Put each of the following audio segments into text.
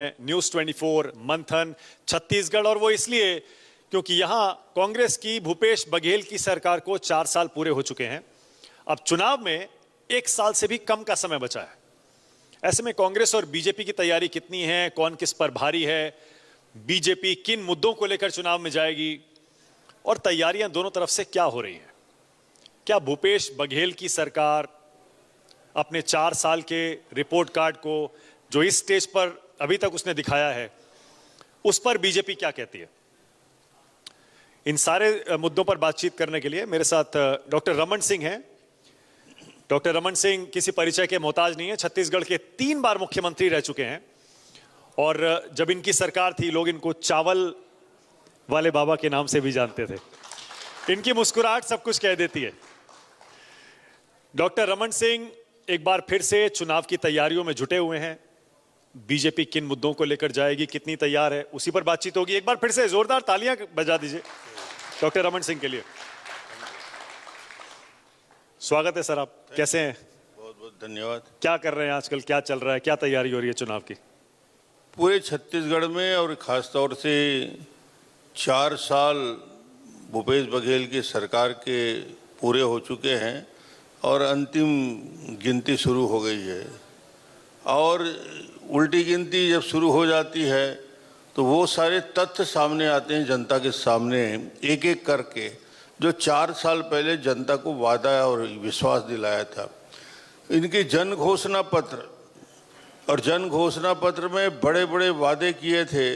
News 24 मंथन छत्तीसगढ़। और वो इसलिए क्योंकि यहां कांग्रेस की भूपेश बघेल की सरकार को 4 साल पूरे हो चुके हैं। अब चुनाव में 1 साल से भी कम का समय बचा है। ऐसे में कांग्रेस और बीजेपी की तैयारी कितनी है, कौन किस पर भारी है, बीजेपी किन मुद्दों को लेकर चुनाव में जाएगी और तैयारियां दोनों तरफ से क्या हो रही हैं। क्या भूपेश बघेल की सरकार अपने 4 साल के रिपोर्ट कार्ड को जो इस स्टेज पर अभी तक उसने दिखाया है, उस पर बीजेपी क्या कहती है? इन सारे मुद्दों पर बातचीत करने के लिए मेरे साथ डॉक्टर रमन सिंह हैं। डॉक्टर रमन सिंह किसी परिचय के मोहताज नहीं है। छत्तीसगढ़ के 3 बार मुख्यमंत्री रह चुके हैं और जब इनकी सरकार थी लोग इनको चावल वाले बाबा के नाम से भी जानते थे। इनकी मुस्कुराहट सब कुछ कह देती है। डॉक्टर रमन सिंह एक बार फिर से चुनाव की तैयारियों में जुटे हुए हैं। बीजेपी किन मुद्दों को लेकर जाएगी, कितनी तैयार है, उसी पर बातचीत होगी। एक बार फिर से जोरदार तालियां बजा दीजिए डॉक्टर रमन सिंह के लिए। स्वागत है सर, आप कैसे हैं? बहुत बहुत धन्यवाद। क्या कर रहे हैं आजकल, क्या चल रहा है, क्या तैयारी हो रही है चुनाव की? पूरे छत्तीसगढ़ में और खासतौर से 4 साल भूपेश बघेल की सरकार के पूरे हो चुके हैं और अंतिम गिनती शुरू हो गई है। और उल्टी गिनती जब शुरू हो जाती है तो वो सारे तथ्य सामने आते हैं जनता के सामने, एक एक करके, जो 4 साल पहले जनता को वादा और विश्वास दिलाया था। इनके जन घोषणा पत्र और जन घोषणा पत्र में बड़े बड़े वादे किए थे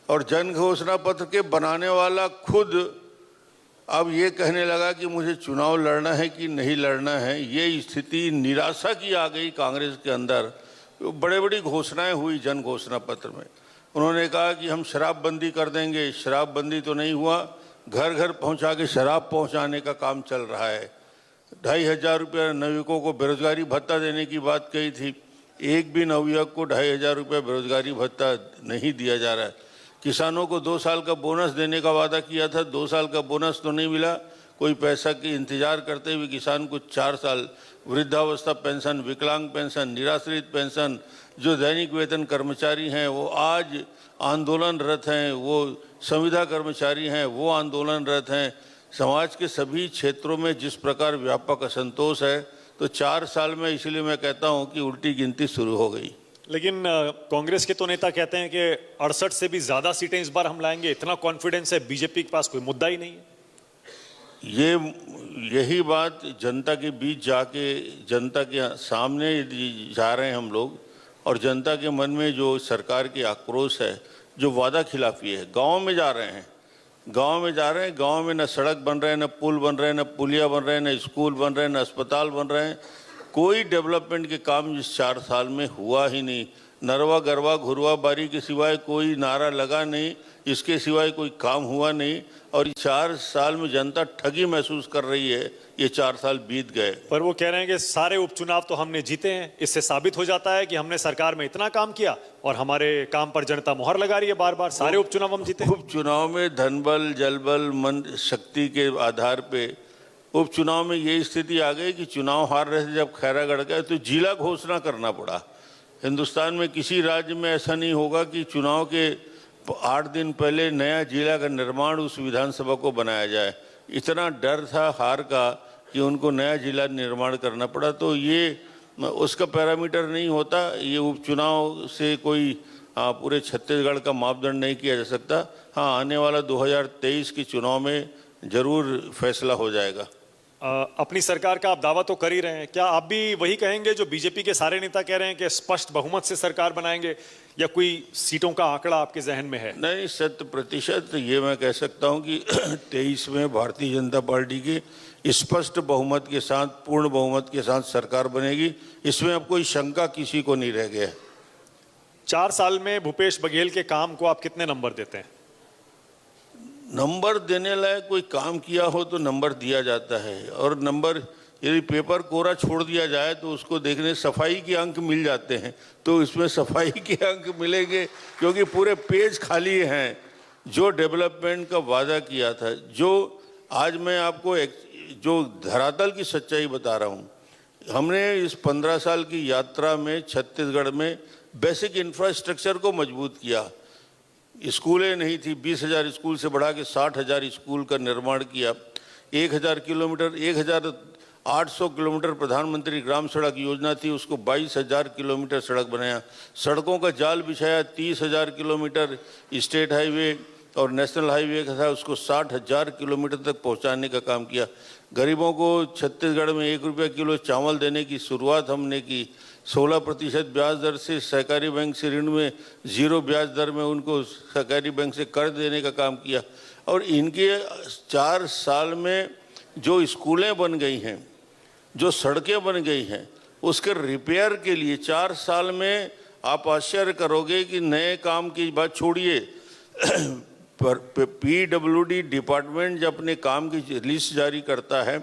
और जन घोषणा पत्र के बनाने वाला खुद अब ये कहने लगा कि मुझे चुनाव लड़ना है कि नहीं लड़ना है। ये स्थिति निराशा की आ गई कांग्रेस के अंदर। बड़े बड़ी घोषणाएं हुई जन घोषणा पत्र में। उन्होंने कहा कि हम शराबबंदी कर देंगे, शराबबंदी तो नहीं हुआ, घर घर पहुंचा के शराब पहुंचाने का काम चल रहा है। 2,500 रुपये नवयुवकों को बेरोजगारी भत्ता देने की बात कही थी, एक भी नवयुवक को 2,500 रुपये बेरोजगारी भत्ता नहीं दिया जा रहा है। किसानों को 2 साल का बोनस देने का वादा किया था, 2 साल का बोनस तो नहीं मिला। कोई पैसा की इंतजार करते हुए किसान को 4 साल वृद्धावस्था पेंशन, विकलांग पेंशन, निराश्रित पेंशन, जो दैनिक वेतन कर्मचारी हैं वो आज आंदोलनरत हैं, वो संविदा कर्मचारी हैं वो आंदोलनरत हैं। समाज के सभी क्षेत्रों में जिस प्रकार व्यापक असंतोष है, तो 4 साल में इसलिए मैं कहता हूं कि उल्टी गिनती शुरू हो गई। लेकिन कांग्रेस के तो नेता कहते हैं कि 68 से भी ज्यादा सीटें इस बार हम लाएंगे, इतना कॉन्फिडेंस है। बीजेपी के पास कोई मुद्दा ही नहीं है। यही बात जनता के बीच जाके जनता के सामने जा रहे हैं हम लोग, और जनता के मन में जो सरकार की आक्रोश है, जो वादा खिलाफी है, गांव में जा रहे हैं, गांव में जा रहे हैं। गांव में न सड़क बन रहे हैं, न पुल बन रहे हैं, न पुलिया बन रहे हैं, न स्कूल बन रहे हैं, न अस्पताल बन रहे हैं। कोई डेवलपमेंट के काम इस 4 साल में हुआ ही नहीं। नरवा गरवा घुरवा बारी के सिवाय कोई नारा लगा नहीं, इसके सिवाय कोई काम हुआ नहीं। और 4 साल में जनता ठगी महसूस कर रही है। ये 4 साल बीत गए। पर वो कह रहे हैं कि सारे उपचुनाव तो हमने जीते हैं, इससे साबित हो जाता है कि हमने सरकार में इतना काम किया और हमारे काम पर जनता मुहर लगा रही है बार बार। सारे उपचुनाव हम जीते। उपचुनाव में धन बल, जल बल, मन शक्ति के आधार पे उपचुनाव में ये स्थिति आ गई कि चुनाव हार रहे थे जब खैरागढ़ गए तो जिला घोषणा करना पड़ा। हिंदुस्तान में किसी राज्य में ऐसा नहीं होगा कि चुनाव के 8 दिन पहले नया जिला का निर्माण उस विधानसभा को बनाया जाए। इतना डर था हार का कि उनको नया जिला निर्माण करना पड़ा। तो ये उसका पैरामीटर नहीं होता। ये उपचुनाव से कोई पूरे छत्तीसगढ़ का मापदंड नहीं किया जा सकता। हाँ, आने वाला 2023 के चुनाव में जरूर फैसला हो जाएगा। अपनी सरकार का आप दावा तो कर ही रहे हैं, क्या आप भी वही कहेंगे जो बीजेपी के सारे नेता कह रहे हैं कि स्पष्ट बहुमत से सरकार बनाएंगे, या कोई सीटों का आंकड़ा आपके जहन में है? नहीं, 100% ये मैं कह सकता हूं कि 23 में भारतीय जनता पार्टी की स्पष्ट बहुमत के साथ, पूर्ण बहुमत के साथ सरकार बनेगी। इसमें अब कोई शंका किसी को नहीं रह गया। 4 साल में भूपेश बघेल के काम को आप कितने नंबर देते हैं? नंबर देने लायक कोई काम किया हो तो नंबर दिया जाता है, और नंबर यदि पेपर कोरा छोड़ दिया जाए तो उसको देखने सफाई के अंक मिल जाते हैं। तो इसमें सफाई के अंक मिलेंगे क्योंकि पूरे पेज खाली हैं। जो डेवलपमेंट का वादा किया था, जो आज मैं आपको जो धरातल की सच्चाई बता रहा हूँ, हमने इस 15 साल की यात्रा में छत्तीसगढ़ में बेसिक इंफ्रास्ट्रक्चर को मजबूत किया। स्कूलें नहीं थी, 20,000 स्कूल से बढ़ा के 60,000 स्कूल का निर्माण किया। 1,000 किलोमीटर 1,800 किलोमीटर प्रधानमंत्री ग्राम सड़क योजना थी, उसको 22,000 किलोमीटर सड़क बनाया। सड़कों का जाल बिछाया, 30,000 किलोमीटर स्टेट हाईवे और नेशनल हाईवे का था, उसको 60,000 किलोमीटर तक पहुंचाने का काम किया। गरीबों को छत्तीसगढ़ में 1 रुपया किलो चावल देने की शुरुआत हमने की। 16% ब्याज दर से सहकारी बैंक से ऋण में 0 ब्याज दर में उनको सहकारी बैंक से कर्ज देने का काम किया। और इनके 4 साल में जो स्कूलें बन गई हैं, जो सड़कें बन गई हैं, उसके रिपेयर के लिए 4 साल में आप आश्चर्य करोगे कि नए काम की बात छोड़िए, पीडब्ल्यूडी डिपार्टमेंट जब अपने काम की लिस्ट जारी करता है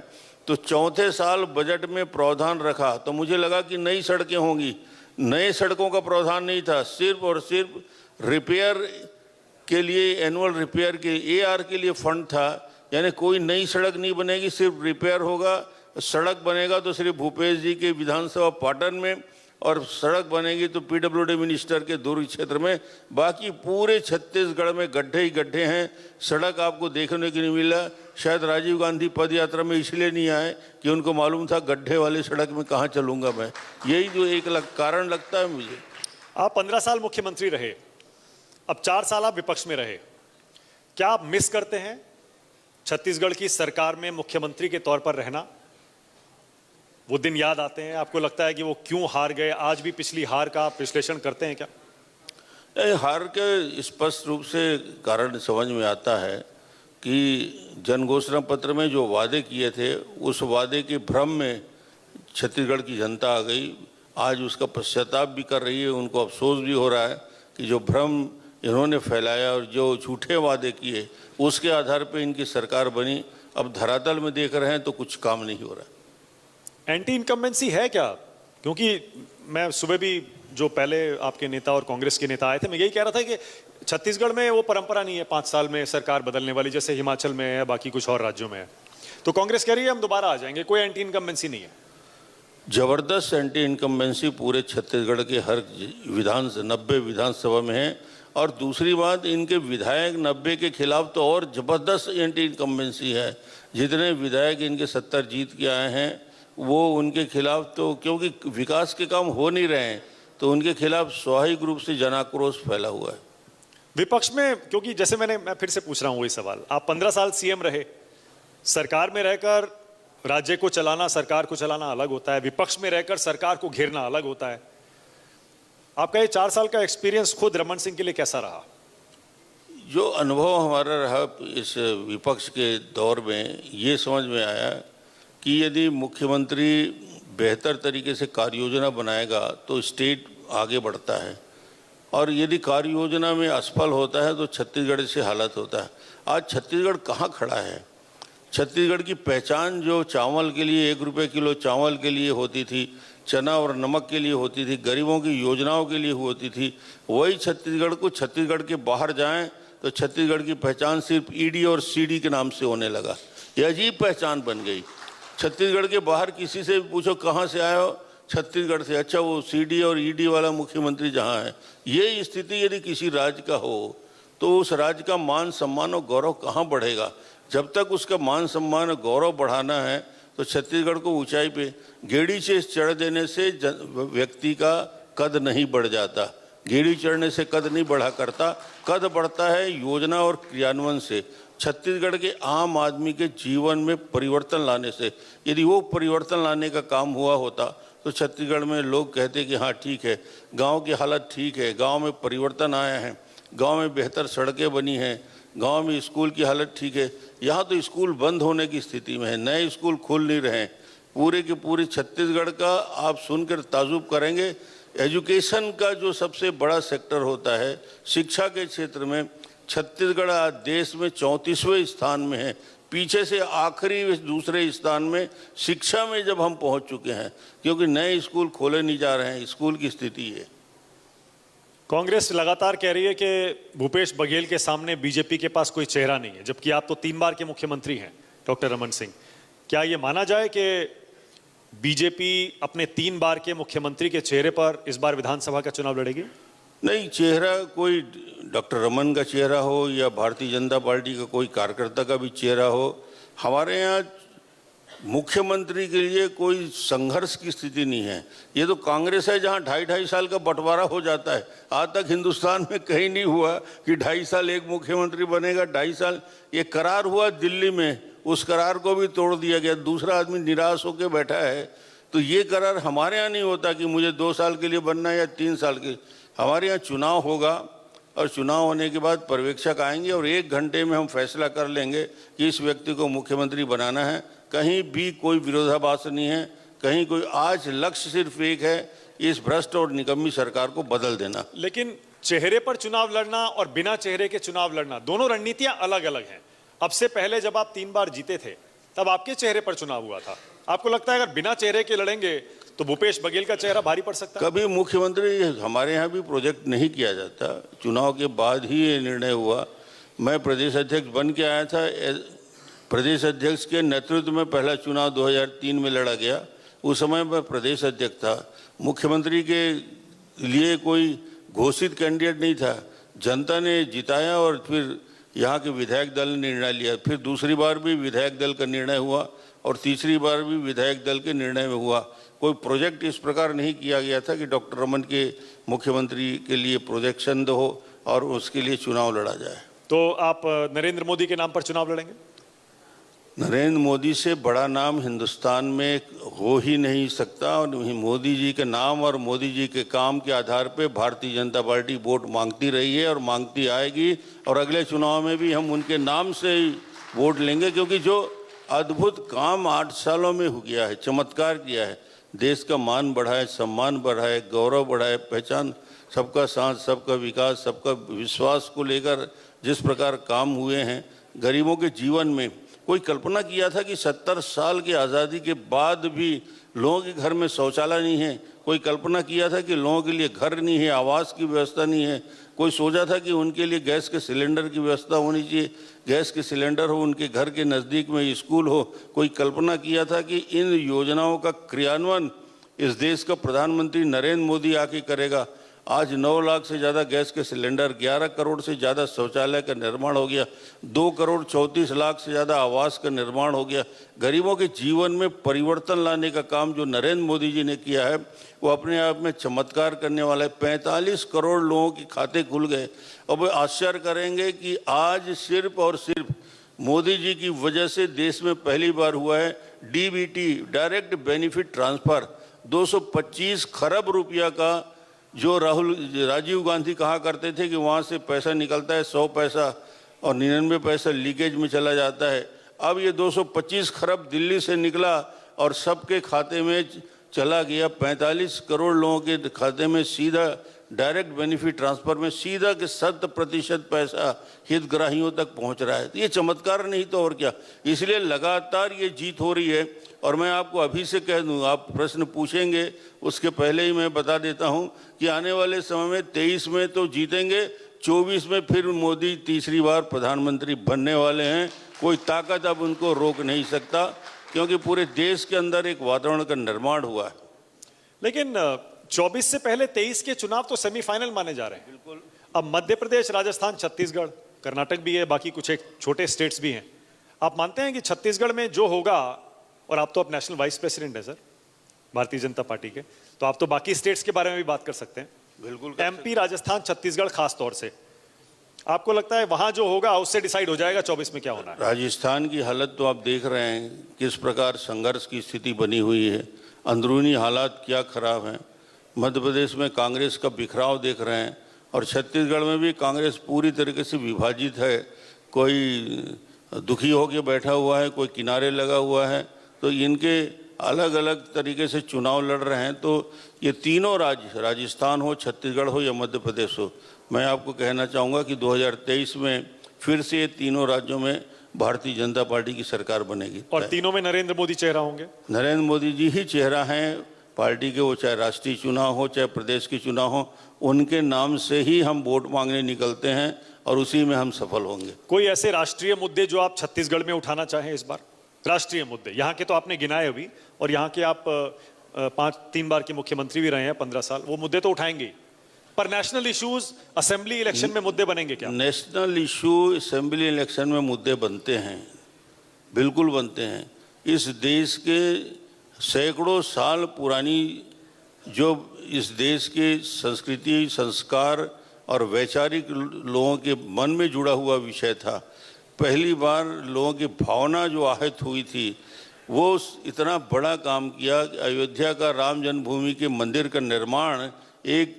तो चौथे साल बजट में प्रावधान रखा तो मुझे लगा कि नई सड़कें होंगी। नए सड़कों का प्रावधान नहीं था, सिर्फ और सिर्फ रिपेयर के लिए, एनुअल रिपेयर के एआर के लिए फंड था। यानी कोई नई सड़क नहीं बनेगी, सिर्फ रिपेयर होगा। सड़क बनेगा तो सिर्फ भूपेश जी के विधानसभा पाटन में, और सड़क बनेगी तो पीडब्ल्यूडी मिनिस्टर के दुर्ग क्षेत्र में। बाकी पूरे छत्तीसगढ़ में गड्ढे ही गड्ढे हैं, सड़क आपको देखने को नहीं मिला। शायद राजीव गांधी पद यात्रा में इसलिए नहीं आए कि उनको मालूम था गड्ढे वाली सड़क में कहाँ चलूँगा मैं। यही जो एक कारण लगता है मुझे। आप 15 साल मुख्यमंत्री रहे, अब 4 साल आप विपक्ष में रहे, क्या आप मिस करते हैं छत्तीसगढ़ की सरकार में मुख्यमंत्री के तौर पर रहना? वो दिन याद आते हैं? आपको लगता है कि वो क्यों हार गए? आज भी पिछली हार का आप विश्लेषण करते हैं क्या? हार के स्पष्ट रूप से कारण समझ में आता है कि जनघोषणा पत्र में जो वादे किए थे, उस वादे के भ्रम में छत्तीसगढ़ की जनता आ गई। आज उसका पश्चाताप भी कर रही है, उनको अफसोस भी हो रहा है कि जो भ्रम इन्होंने फैलाया और जो झूठे वादे किए, उसके आधार पर इनकी सरकार बनी। अब धरातल में देख रहे हैं तो कुछ काम नहीं हो रहा। एंटी इनकम्बेंसी है क्या? क्योंकि मैं सुबह भी जो पहले आपके नेता और कांग्रेस के नेता आए थे, मैं यही कह रहा था कि छत्तीसगढ़ में वो परंपरा नहीं है 5 साल में सरकार बदलने वाली, जैसे हिमाचल में है, बाकी कुछ और राज्यों में है। तो कांग्रेस कह रही है हम दोबारा आ जाएंगे, कोई एंटी इनकम्बेंसी नहीं है। जबरदस्त एंटी इनकम्बेंसी पूरे छत्तीसगढ़ के हर 90 विधानसभा में है। और दूसरी बात, इनके विधायक 90 के खिलाफ तो और जबरदस्त एंटी इनकम्बेंसी है। जितने विधायक इनके 70 जीत के आए हैं, वो उनके खिलाफ तो, क्योंकि विकास के काम हो नहीं रहे हैं, तो उनके खिलाफ स्वाभाविक रूप से जनाक्रोश फैला हुआ है। विपक्ष में, क्योंकि जैसे मैं फिर से पूछ रहा हूं वही सवाल, आप 15 साल सीएम रहे, सरकार में रहकर राज्य को चलाना, सरकार को चलाना अलग होता है, विपक्ष में रहकर सरकार को घेरना अलग होता है। आपका ये 4 साल का एक्सपीरियंस खुद रमन सिंह के लिए कैसा रहा? जो अनुभव हमारा रहा इस विपक्ष के दौर में, ये समझ में आया कि यदि मुख्यमंत्री बेहतर तरीके से कार्य योजना बनाएगा तो स्टेट आगे बढ़ता है, और यदि कार्य योजना में असफल होता है तो छत्तीसगढ़ से हालत होता है। आज छत्तीसगढ़ कहाँ खड़ा है? छत्तीसगढ़ की पहचान जो चावल के लिए 1 रुपये किलो चावल के लिए होती थी, चना और नमक के लिए होती थी, गरीबों की योजनाओं के लिए होती थी, वही छत्तीसगढ़ के बाहर जाएं तो छत्तीसगढ़ की पहचान सिर्फ ईडी और सीडी के नाम से होने लगा। ये अजीब पहचान बन गई। छत्तीसगढ़ के बाहर किसी से भी पूछो कहाँ से आए हो, छत्तीसगढ़ से। अच्छा, वो सीडी और ईडी वाला मुख्यमंत्री जहाँ है। ये स्थिति यदि किसी राज्य का हो तो उस राज्य का मान सम्मान और गौरव कहाँ बढ़ेगा? जब तक उसका मान सम्मान और गौरव बढ़ाना है तो छत्तीसगढ़ को ऊंचाई पे गेड़ी से चढ़ देने से व्यक्ति का कद नहीं बढ़ जाता। गेड़ी चढ़ने से कद नहीं बढ़ा करता, कद बढ़ता है योजना और क्रियान्वयन से। छत्तीसगढ़ के आम आदमी के जीवन में परिवर्तन लाने से। यदि वो परिवर्तन लाने का काम हुआ होता तो छत्तीसगढ़ में लोग कहते कि हाँ ठीक है, गांव की हालत ठीक है, गांव में परिवर्तन आया है, गांव में बेहतर सड़कें बनी हैं, गांव में स्कूल की हालत ठीक है। यहाँ तो स्कूल बंद होने की स्थिति में है, नए स्कूल खुल नहीं रहे हैं। पूरे के पूरे छत्तीसगढ़ का आप सुनकर ताजुब करेंगे। एजुकेशन का जो सबसे बड़ा सेक्टर होता है, शिक्षा के क्षेत्र में छत्तीसगढ़ आज देश में 34वें स्थान में है। पीछे से आखिरी दूसरे स्थान में शिक्षा में जब हम पहुंच चुके हैं, क्योंकि नए स्कूल खोले नहीं जा रहे हैं, स्कूल की स्थिति है। कांग्रेस लगातार कह रही है कि भूपेश बघेल के सामने बीजेपी के पास कोई चेहरा नहीं है, जबकि आप तो 3 बार के मुख्यमंत्री हैं डॉक्टर रमन सिंह। क्या ये माना जाए कि बीजेपी अपने 3 बार के मुख्यमंत्री के चेहरे पर इस बार विधानसभा का चुनाव लड़ेगी? नहीं, चेहरा कोई डॉक्टर रमन का चेहरा हो या भारतीय जनता पार्टी का कोई कार्यकर्ता का भी चेहरा हो, हमारे यहाँ मुख्यमंत्री के लिए कोई संघर्ष की स्थिति नहीं है। ये तो कांग्रेस है जहाँ 2.5 साल का बंटवारा हो जाता है। आज तक हिंदुस्तान में कहीं नहीं हुआ कि 2.5 साल एक मुख्यमंत्री बनेगा, 2.5 साल। ये करार हुआ दिल्ली में, उस करार को भी तोड़ दिया गया, दूसरा आदमी निराश होकर बैठा है। तो ये करार हमारे यहाँ नहीं होता कि मुझे 2 साल के लिए बनना है या 3 साल के। हमारे यहाँ चुनाव होगा और चुनाव होने के बाद पर्यवेक्षक आएंगे और 1 घंटे में हम फैसला कर लेंगे कि इस व्यक्ति को मुख्यमंत्री बनाना है। कहीं भी कोई विरोधाभास नहीं है, कहीं कोई। आज लक्ष्य सिर्फ एक है, इस भ्रष्ट और निकम्मी सरकार को बदल देना। लेकिन चेहरे पर चुनाव लड़ना और बिना चेहरे के चुनाव लड़ना, दोनों रणनीतियां अलग अलग हैं। अब से पहले जब आप 3 बार जीते थे तब आपके चेहरे पर चुनाव हुआ था। आपको लगता है अगर बिना चेहरे के लड़ेंगे तो भूपेश बघेल का चेहरा भारी पड़ सकता है? कभी मुख्यमंत्री हमारे यहाँ भी प्रोजेक्ट नहीं किया जाता, चुनाव के बाद ही ये निर्णय हुआ। मैं प्रदेश अध्यक्ष बन के आया था, प्रदेश अध्यक्ष के नेतृत्व में पहला चुनाव 2003 में लड़ा गया। उस समय मैं प्रदेश अध्यक्ष था। मुख्यमंत्री के लिए कोई घोषित कैंडिडेट नहीं था, जनता ने जिताया और फिर यहाँ के विधायक दल ने निर्णय लिया। फिर दूसरी बार भी विधायक दल का निर्णय हुआ और तीसरी बार भी विधायक दल के निर्णय में हुआ। कोई प्रोजेक्ट इस प्रकार नहीं किया गया था कि डॉक्टर रमन के मुख्यमंत्री के लिए प्रोजेक्शन हो और उसके लिए चुनाव लड़ा जाए। तो आप नरेंद्र मोदी के नाम पर चुनाव लड़ेंगे? नरेंद्र मोदी से बड़ा नाम हिंदुस्तान में हो ही नहीं सकता। और मोदी जी के नाम और मोदी जी के काम के आधार पे भारतीय जनता पार्टी वोट मांगती रही है और मांगती आएगी। और अगले चुनाव में भी हम उनके नाम से ही वोट लेंगे, क्योंकि जो अद्भुत काम 8 सालों में हो गया है, चमत्कार किया है, देश का मान बढ़ाए, सम्मान बढ़ाए, गौरव बढ़ाए, पहचान, सबका साथ, सबका विकास, सबका विश्वास को लेकर जिस प्रकार काम हुए हैं, गरीबों के जीवन में। कोई कल्पना किया था कि 70 साल की आज़ादी के बाद भी लोगों के घर में शौचालय नहीं है? कोई कल्पना किया था कि लोगों के लिए घर नहीं है, आवास की व्यवस्था नहीं है? कोई सोचा था कि उनके लिए गैस के सिलेंडर की व्यवस्था होनी चाहिए, गैस के सिलेंडर हो, उनके घर के नज़दीक में स्कूल हो? कोई कल्पना किया था कि इन योजनाओं का क्रियान्वयन इस देश का प्रधानमंत्री नरेंद्र मोदी आके करेगा? आज 9 लाख से ज़्यादा गैस के सिलेंडर, 11 करोड़ से ज़्यादा शौचालय का निर्माण हो गया, 2 करोड़ 34 लाख से ज़्यादा आवास का निर्माण हो गया। गरीबों के जीवन में परिवर्तन लाने का काम जो नरेंद्र मोदी जी ने किया है वो अपने आप में चमत्कार करने वाला है। 45 करोड़ लोगों के खाते खुल गए। अब वो आश्चर्य करेंगे कि आज सिर्फ और सिर्फ मोदी जी की वजह से देश में पहली बार हुआ है डीबीटी, डायरेक्ट बेनिफिट ट्रांसफ़र। 225 खरब रुपया का, जो राजीव गांधी कहा करते थे कि वहाँ से पैसा निकलता है 100 पैसा और 99 पैसा लीकेज में चला जाता है, अब ये 225 खरब दिल्ली से निकला और सबके खाते में चला गया। 45 करोड़ लोगों के खाते में सीधा डायरेक्ट बेनिफिट ट्रांसफ़र में सीधा के 100% पैसा हितग्राहियों तक पहुंच रहा है। ये चमत्कार नहीं तो और क्या। इसलिए लगातार ये जीत हो रही है। और मैं आपको अभी से कह दूं, आप प्रश्न पूछेंगे उसके पहले ही मैं बता देता हूं कि आने वाले समय में 23 में तो जीतेंगे, 24 में फिर मोदी तीसरी बार प्रधानमंत्री बनने वाले हैं। कोई ताकत अब उनको रोक नहीं सकता, क्योंकि पूरे देश के अंदर एक वातावरण का निर्माण हुआ है। लेकिन 24 से पहले 23 के चुनाव तो सेमीफाइनल माने जा रहे हैं। बिल्कुल। अब मध्य प्रदेश, राजस्थान, छत्तीसगढ़, कर्नाटक भी है, बाकी कुछ एक छोटे स्टेट्स भी हैं। आप मानते हैं कि छत्तीसगढ़ में जो होगा, और आप तो अब नेशनल वाइस प्रेसिडेंट है सर भारतीय जनता पार्टी के, तो आप तो बाकी स्टेट्स के बारे में भी बात कर सकते हैं। बिल्कुल। एमपी, राजस्थान, छत्तीसगढ़ खास तौर से, आपको लगता है वहां जो होगा उससे डिसाइड हो जाएगा 24 में क्या होना है? राजस्थान की हालत तो आप देख रहे हैं, किस प्रकार संघर्ष की स्थिति बनी हुई है, अंदरूनी हालात क्या खराब हैं। मध्य प्रदेश में कांग्रेस का बिखराव देख रहे हैं और छत्तीसगढ़ में भी कांग्रेस पूरी तरीके से विभाजित है। कोई दुखी होकर बैठा हुआ है, कोई किनारे लगा हुआ है। तो इनके अलग अलग तरीके से चुनाव लड़ रहे हैं। तो ये तीनों राज्य, राजस्थान हो, छत्तीसगढ़ हो या मध्य प्रदेश हो, मैं आपको कहना चाहूँगा कि 2023 में फिर से ये तीनों राज्यों में भारतीय जनता पार्टी की सरकार बनेगी। और तीनों में नरेंद्र मोदी चेहरा होंगे? नरेंद्र मोदी जी ही चेहरा हैं पार्टी के। वो चाहे राष्ट्रीय चुनाव हो, चाहे प्रदेश के चुनाव हो, उनके नाम से ही हम वोट मांगने निकलते हैं और उसी में हम सफल होंगे। कोई ऐसे राष्ट्रीय मुद्दे जो आप छत्तीसगढ़ में उठाना चाहें इस बार? राष्ट्रीय मुद्दे यहाँ के तो आपने गिनाए अभी, और यहाँ के आप 3 बार के मुख्यमंत्री भी रहे हैं 15 साल, वो मुद्दे तो उठाएंगे ही। पर नेशनल इश्यूज असेंबली इलेक्शन में मुद्दे बनेंगे क्या? नेशनल इशू असेंबली इलेक्शन में मुद्दे बनते हैं, बिल्कुल बनते हैं। इस देश के सैकड़ों साल पुरानी जो इस देश के संस्कृति, संस्कार और वैचारिक लोगों के मन में जुड़ा हुआ विषय था। पहली बार लोगों की भावना जो आहत हुई थी, वो इतना बड़ा काम किया कि अयोध्या का राम जन्मभूमि के मंदिर का निर्माण 1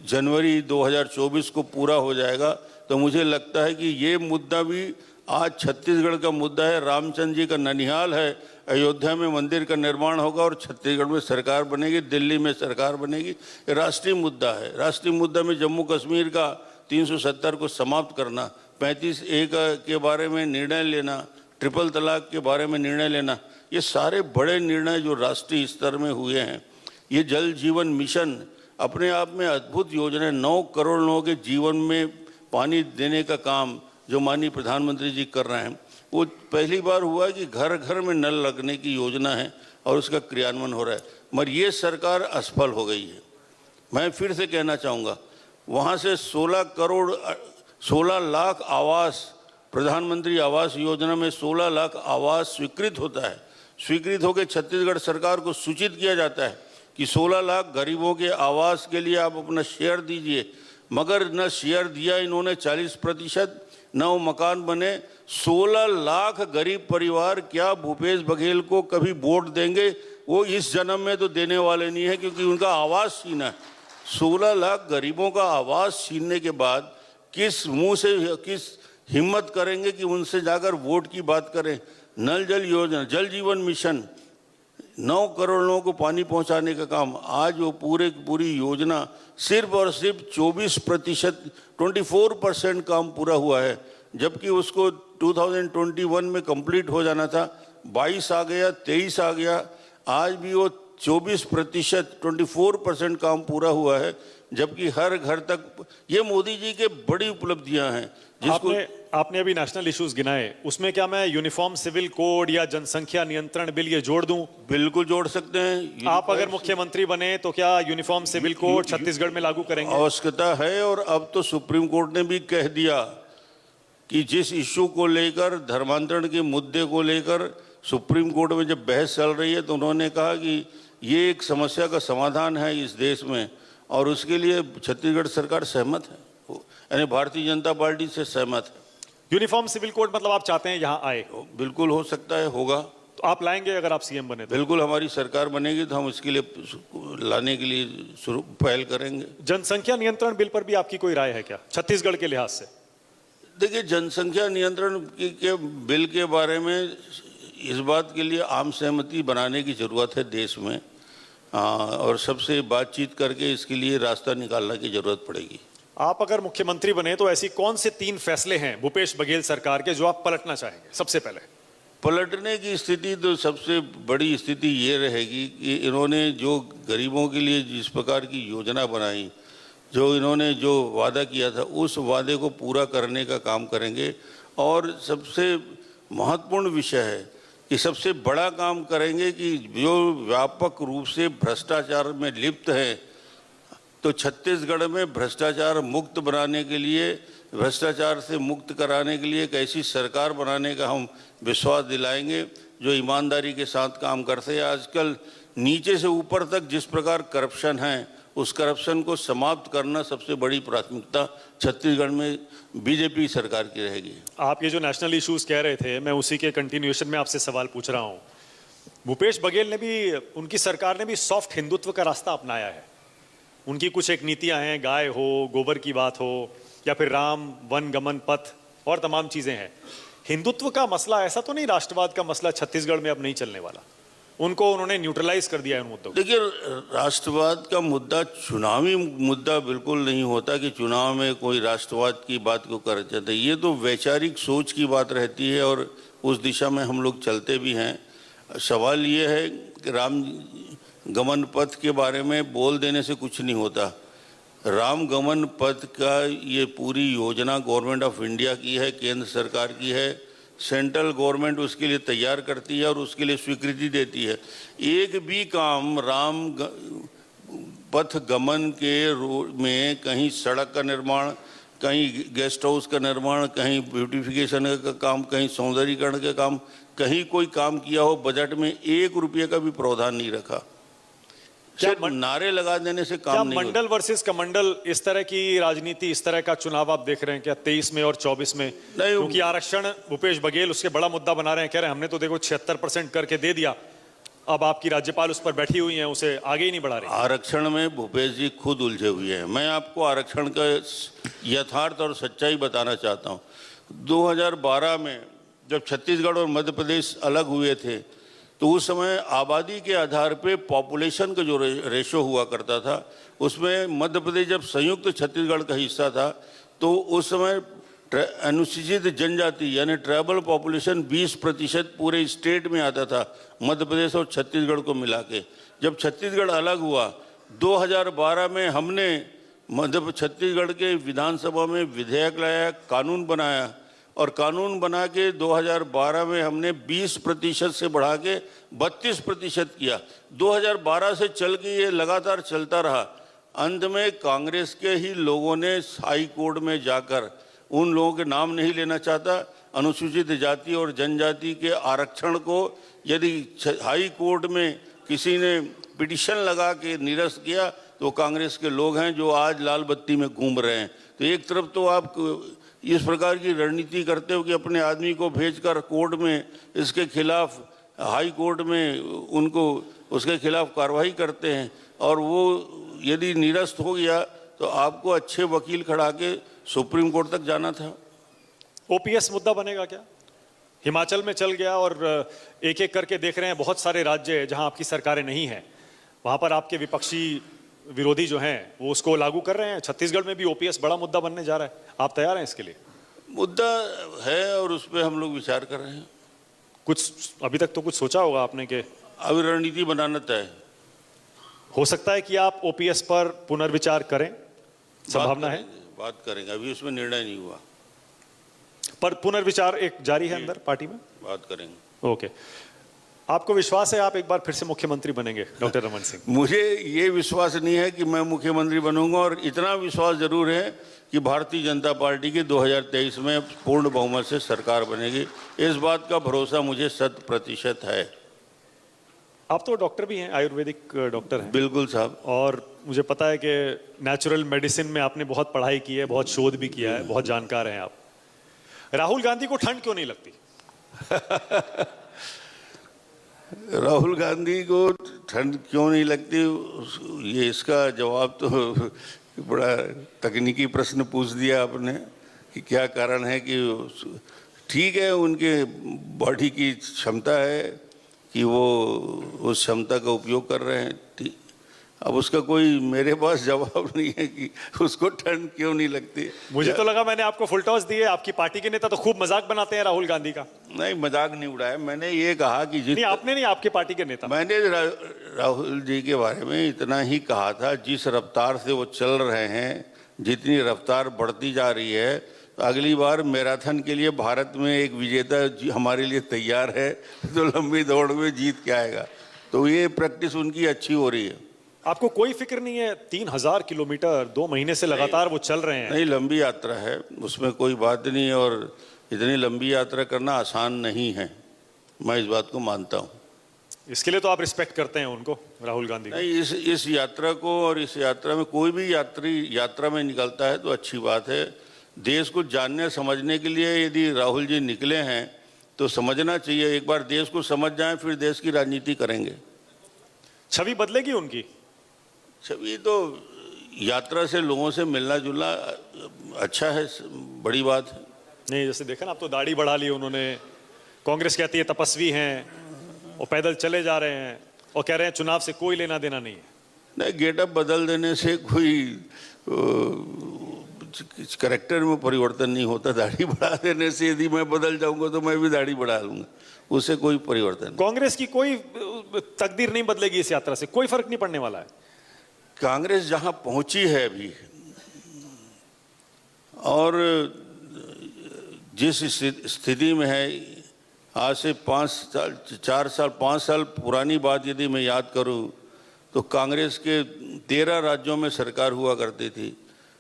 जनवरी 2024 को पूरा हो जाएगा। तो मुझे लगता है कि ये मुद्दा भी आज छत्तीसगढ़ का मुद्दा है। रामचंद्र जी का ननिहाल है, अयोध्या में मंदिर का निर्माण होगा और छत्तीसगढ़ में सरकार बनेगी, दिल्ली में सरकार बनेगी। ये राष्ट्रीय मुद्दा है। राष्ट्रीय मुद्दा में जम्मू कश्मीर का 370 को समाप्त करना, 35A के बारे में निर्णय लेना, ट्रिपल तलाक के बारे में निर्णय लेना, ये सारे बड़े निर्णय जो राष्ट्रीय स्तर में हुए हैं। ये जल जीवन मिशन अपने आप में अद्भुत योजना है। 9 करोड़ लोगों के जीवन में पानी देने का काम जो माननीय प्रधानमंत्री जी कर रहे हैं, वो पहली बार हुआ है कि घर घर में नल लगने की योजना है और उसका क्रियान्वयन हो रहा है। मगर ये सरकार असफल हो गई है। मैं फिर से कहना चाहूँगा, वहाँ से 16 लाख आवास, प्रधानमंत्री आवास योजना में 16 लाख आवास स्वीकृत होता है। स्वीकृत होकर छत्तीसगढ़ सरकार को सूचित किया जाता है कि 16 लाख गरीबों के आवास के लिए आप अपना शेयर दीजिए, मगर न शेयर दिया इन्होंने 40%, न वो मकान बने। 16 लाख गरीब परिवार क्या भूपेश बघेल को कभी वोट देंगे? वो इस जन्म में तो देने वाले नहीं है, क्योंकि उनका आवास छीना है। 16 लाख गरीबों का आवास छीनने के बाद किस मुंह से, किस हिम्मत करेंगे कि उनसे जाकर वोट की बात करें? नल जल योजना, जल जीवन मिशन, 9 करोड़ लोगों को पानी पहुंचाने का काम, आज वो पूरी योजना सिर्फ और सिर्फ 24% काम पूरा हुआ है, जबकि उसको 2021 में कंप्लीट हो जाना था। 22 आ गया, 23 आ गया, आज भी वो 24% काम पूरा हुआ है, जबकि हर घर तक। ये मोदी जी के बड़ी उपलब्धियां हैं। आपने अभी नेशनल इश्यूज गिनाए, उसमें क्या मैं यूनिफॉर्म सिविल कोड या जनसंख्या नियंत्रण बिल ये जोड़ दूं? बिल्कुल जोड़ सकते हैं। आप अगर मुख्यमंत्री बने तो क्या यूनिफॉर्म सिविल कोड छत्तीसगढ़ में लागू करेंगे? आवश्यकता है, और अब तो सुप्रीम कोर्ट ने भी कह दिया कि जिस इश्यू को लेकर, धर्मांतरण के मुद्दे को लेकर सुप्रीम कोर्ट में जब बहस चल रही है, तो उन्होंने कहा कि ये एक समस्या का समाधान है इस देश में, और उसके लिए छत्तीसगढ़ सरकार सहमत है, यानी भारतीय जनता पार्टी से सहमत है। यूनिफॉर्म सिविल कोड मतलब आप चाहते हैं यहाँ आए? बिल्कुल हो सकता है, होगा। तो आप लाएंगे अगर आप सीएम बने तो? बिल्कुल, हमारी सरकार बनेगी तो हम इसके लिए लाने के लिए पहल करेंगे। जनसंख्या नियंत्रण बिल पर भी आपकी कोई राय है क्या छत्तीसगढ़ के लिहाज से? देखिए, जनसंख्या नियंत्रण के बिल के बारे में इस बात के लिए आम सहमति बनाने की जरूरत है देश में, और सबसे बातचीत करके इसके लिए रास्ता निकालने की जरूरत पड़ेगी। आप अगर मुख्यमंत्री बने तो ऐसी कौन से 3 फैसले हैं भूपेश बघेल सरकार के जो आप पलटना चाहेंगे? सबसे पहले पलटने की स्थिति तो सबसे बड़ी स्थिति ये रहेगी कि इन्होंने जो गरीबों के लिए जिस प्रकार की योजना बनाई, जो इन्होंने जो वादा किया था, उस वादे को पूरा करने का काम करेंगे। और सबसे महत्वपूर्ण विषय है कि सबसे बड़ा काम करेंगे कि जो व्यापक रूप से भ्रष्टाचार में लिप्त है, तो छत्तीसगढ़ में भ्रष्टाचार मुक्त बनाने के लिए, भ्रष्टाचार से मुक्त कराने के लिए एक ऐसी सरकार बनाने का हम विश्वास दिलाएंगे जो ईमानदारी के साथ काम करते हैं। आजकल नीचे से ऊपर तक जिस प्रकार करप्शन है, उस करप्शन को समाप्त करना सबसे बड़ी प्राथमिकता छत्तीसगढ़ में बीजेपी सरकार की रहेगी। आप ये जो नेशनल इश्यूज कह रहे थे, मैं उसी के कंटिन्यूएशन में आपसे सवाल पूछ रहा हूँ। भूपेश बघेल ने भी, उनकी सरकार ने भी सॉफ्ट हिंदुत्व का रास्ता अपनाया है। उनकी कुछ एक नीतियां हैं, गाय हो, गोबर की बात हो, या फिर राम वन गमन पथ और तमाम चीजें हैं। हिंदुत्व का मसला ऐसा तो नहीं, राष्ट्रवाद का मसला छत्तीसगढ़ में अब नहीं चलने वाला? उनको उन्होंने न्यूट्रलाइज कर दिया है उन मुद्दों को। देखिए, राष्ट्रवाद का मुद्दा चुनावी मुद्दा बिल्कुल नहीं होता कि चुनाव में कोई राष्ट्रवाद की बात को कर जाते। ये तो वैचारिक सोच की बात रहती है और उस दिशा में हम लोग चलते भी हैं। सवाल ये है कि राम गमन पथ के बारे में बोल देने से कुछ नहीं होता। राम गमन पथ का ये पूरी योजना गवर्नमेंट ऑफ इंडिया की है, केंद्र सरकार की है। सेंट्रल गवर्नमेंट उसके लिए तैयार करती है और उसके लिए स्वीकृति देती है। एक भी काम पथ गमन के रोड में कहीं सड़क का निर्माण, कहीं गेस्ट हाउस का निर्माण, कहीं ब्यूटिफिकेशन का काम, कहीं सौंदर्यीकरण का काम, कहीं कोई काम किया हो, बजट में 1 रुपये का भी प्रावधान नहीं रखा। सिर्फ नारे लगा देने से काम नहीं होता। मंडल वर्सेस कमंडल, इस तरह की राजनीति, इस तरह का चुनाव आप देख रहे हैं क्या 23 में और 24 में? नहीं, क्योंकि आरक्षण भूपेश बघेल उसके बड़ा मुद्दा बना रहे हैं, कह रहे हैं हमने तो देखो 76% करके दे दिया, अब आपकी राज्यपाल उस पर बैठी हुई हैं, उसे आगे ही नहीं बढ़ा रही। आरक्षण में भूपेश जी खुद उलझे हुए हैं। मैं आपको आरक्षण का यथार्थ और सच्चाई बताना चाहता हूँ। 2012 में जब छत्तीसगढ़ और मध्य प्रदेश अलग हुए थे तो उस समय आबादी के आधार पे पॉपुलेशन का जो रेशो हुआ करता था, उसमें मध्य प्रदेश जब संयुक्त छत्तीसगढ़ का हिस्सा था तो उस समय अनुसूचित जनजाति यानी ट्राइबल पॉपुलेशन 20% पूरे स्टेट में आता था, मध्य प्रदेश और छत्तीसगढ़ को मिला के। जब छत्तीसगढ़ अलग हुआ 2012 में हमने छत्तीसगढ़ के विधानसभा में विधेयक लाया, कानून बनाया और कानून बना के 2012 में हमने 20% से बढ़ा के 32% किया। 2012 से चल के ये लगातार चलता रहा। अंत में कांग्रेस के ही लोगों ने हाई कोर्ट में जाकर, उन लोगों के नाम नहीं लेना चाहता, अनुसूचित जाति और जनजाति के आरक्षण को यदि हाई कोर्ट में किसी ने पिटीशन लगा के निरस्त किया तो कांग्रेस के लोग हैं जो आज लाल बत्ती में घूम रहे हैं। तो एक तरफ तो आप इस प्रकार की रणनीति करते हो कि अपने आदमी को भेजकर कोर्ट में इसके खिलाफ, हाई कोर्ट में उनको उसके खिलाफ कार्रवाई करते हैं, और वो यदि निरस्त हो गया तो आपको अच्छे वकील खड़ा के सुप्रीम कोर्ट तक जाना था। ओपीएस मुद्दा बनेगा क्या? हिमाचल में चल गया और एक एक करके देख रहे हैं बहुत सारे राज्य जहां आपकी सरकारें नहीं हैं, वहां पर आपके विपक्षी विरोधी जो हैं वो उसको लागू कर रहे हैं। छत्तीसगढ़ में भी ओपीएस बड़ा मुद्दा बनने जा रहा है, आप तैयार हैं इसके लिए? मुद्दा है और उस पर हम लोग विचार कर रहे हैं। कुछ अभी तक तो कुछ सोचा होगा आपने कि अभी रणनीति बनाना तय हो सकता है कि आप ओपीएस पर पुनर्विचार करें, संभावना है? बात करेंगे, अभी उसमें निर्णय नहीं हुआ, पर पुनर्विचार एक जारी है अंदर पार्टी में, बात करेंगे। ओके। आपको विश्वास है आप एक बार फिर से मुख्यमंत्री बनेंगे डॉक्टर रमन सिंह? मुझे ये विश्वास नहीं है कि मैं मुख्यमंत्री बनूंगा, और इतना विश्वास जरूर है कि भारतीय जनता पार्टी की 2023 में पूर्ण बहुमत से सरकार बनेगी। इस बात का भरोसा मुझे 100% है। आप तो डॉक्टर भी हैं, आयुर्वेदिक डॉक्टर हैं। बिल्कुल साहब। और मुझे पता है कि नेचुरल मेडिसिन में आपने बहुत पढ़ाई की है, बहुत शोध भी किया है, बहुत जानकार हैं आप। राहुल गांधी को ठंड क्यों नहीं लगती? राहुल गांधी को ठंड क्यों नहीं लगती, ये इसका जवाब तो बड़ा तकनीकी प्रश्न पूछ दिया आपने कि क्या कारण है। कि ठीक है, उनके बॉडी की क्षमता है कि वो उस क्षमता का उपयोग कर रहे हैं, ठीक। अब उसका कोई मेरे पास जवाब नहीं है कि उसको ठंड क्यों नहीं लगती। मुझे तो लगा मैंने आपको फुल टॉस दी है। आपकी पार्टी के नेता तो खूब मजाक बनाते हैं राहुल गांधी का। नहीं, मजाक नहीं उड़ाया मैंने, ये कहा कि नहीं, आपने नहीं, आपके पार्टी के नेता। मैंने राहुल जी के बारे में इतना ही कहा था, जिस रफ्तार से वो चल रहे हैं, जितनी रफ्तार बढ़ती जा रही है, तो अगली बार मैराथन के लिए भारत में एक विजेता हमारे लिए तैयार है, तो लंबी दौड़ में जीत के आएगा। तो ये प्रैक्टिस उनकी अच्छी हो रही है। आपको कोई फिक्र नहीं है? 3000 किलोमीटर 2 महीने से लगातार वो चल रहे हैं। नहीं, लंबी यात्रा है, उसमें कोई बात नहीं, और इतनी लंबी यात्रा करना आसान नहीं है, मैं इस बात को मानता हूँ। इसके लिए तो आप रिस्पेक्ट करते हैं उनको, राहुल गांधी को? नहीं, इस यात्रा को, और इस यात्रा में कोई भी यात्री यात्रा में निकलता है तो अच्छी बात है। देश को जानने समझने के लिए यदि राहुल जी निकले हैं तो समझना चाहिए। एक बार देश को समझ जाएं, फिर देश की राजनीति करेंगे। छवि बदलेगी उनकी? छवि तो यात्रा से लोगों से मिलना जुलना अच्छा है, बड़ी बात है। नहीं, जैसे देखा ना, अब तो दाढ़ी बढ़ा ली उन्होंने। कांग्रेस कहती है तपस्वी हैं, और पैदल चले जा रहे हैं और कह रहे हैं चुनाव से कोई लेना देना नहीं है। नहीं, गेटअप बदल देने से कोई कैरेक्टर में परिवर्तन नहीं होता। दाढ़ी बढ़ा देने से यदि मैं बदल जाऊंगा तो मैं भी दाढ़ी बढ़ा लूंगा, उससे कोई परिवर्तन नहीं। कांग्रेस की कोई तकदीर नहीं बदलेगी इस यात्रा से, कोई फर्क नहीं पड़ने वाला है। कांग्रेस जहां पहुंची है अभी, और जिस स्थिति में है, आज से 5 साल पुरानी बात यदि मैं याद करूं तो कांग्रेस के 13 राज्यों में सरकार हुआ करती थी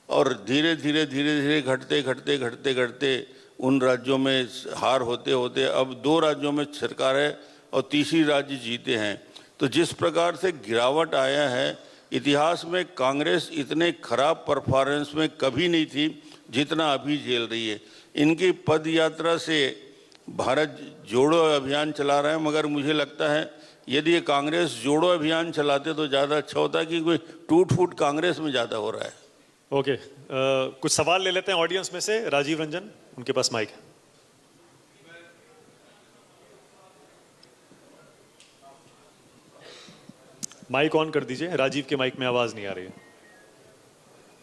और धीरे धीरे घटते उन राज्यों में हार होते होते अब 2 राज्यों में सरकार है और तीसरी राज्य जीते हैं। तो जिस प्रकार से गिरावट आया है, इतिहास में कांग्रेस इतने खराब परफॉर्मेंस में कभी नहीं थी जितना अभी झेल रही है। इनकी पद यात्रा से भारत जोड़ो अभियान चला रहे हैं, मगर मुझे लगता है यदि ये कांग्रेस जोड़ो अभियान चलाते तो ज़्यादा अच्छा होता, कि कोई टूट फूट कांग्रेस में ज़्यादा हो रहा है। ओके, कुछ सवाल ले लेते हैं ऑडियंस में से। राजीव रंजन, उनके पास माइक है। माइक ऑन कर दीजिए, राजीव के माइक में आवाज नहीं आ रही है।